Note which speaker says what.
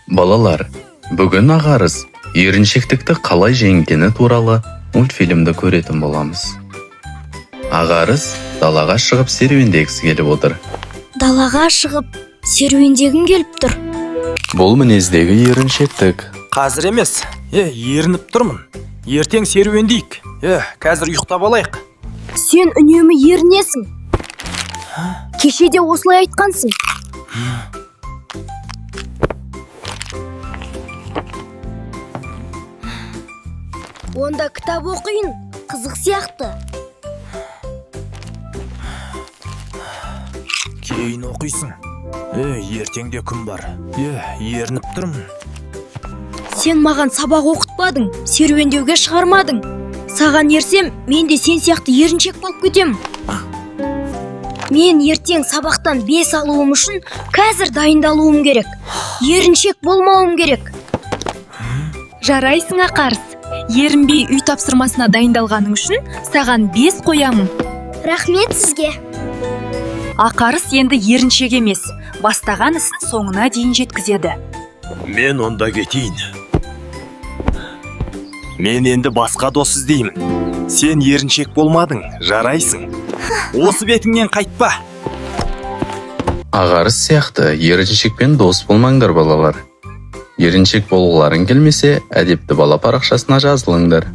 Speaker 1: Балалар, бүгін ағарыз еріншектікті қалай жеңгені туралы мультфильмді көретін боламыз. Ағарыз далаға шығып серуендегісі келіп отыр.
Speaker 2: Далаға шығып серуендегім келіп тұр.
Speaker 1: Бұл мінездегі еріншектік.
Speaker 3: Қазір емес. Ерініп тұрмын. Ертең серуендейік. Қазір ұйықтап алайық.
Speaker 2: Сен үнемі ерінесің. Кеше де осылай айтқансың. Онда кітап оқиын, қызық сияқты.
Speaker 3: Кейін оқисың. Ертеңде күн бар. Ерініп тұрмын.
Speaker 2: Сен маған сабақ оқытпадың, серуендеуге шығармадың. Саған ерсем, мен де сен сияқты еріншек болып кетем. Мен ертең сабақтан 5 алуым үшін қазір дайындалуым керек. Еріншек болмауым керек.
Speaker 4: Жарайсың Ақарыс. Ерінбей үй тапсырмасына дайындалғаның үшін саған 5 қоямын.
Speaker 2: Рахмет сізге.
Speaker 4: Ақарыс енді еріншек емес, бастаған ісін соңына дейін жеткізеді.
Speaker 3: Мен онда кетейін. Мен енді басқа дос іздеймін. Сен еріншек болмадың, жарайсың. Осы бетіңнен қайтпа.
Speaker 1: Ағарыз сияқты еріншекпен дос болмаңдар, балалар. Еріншек болғыларың келмесе, әдепті бала парақшасына жазылыңдар.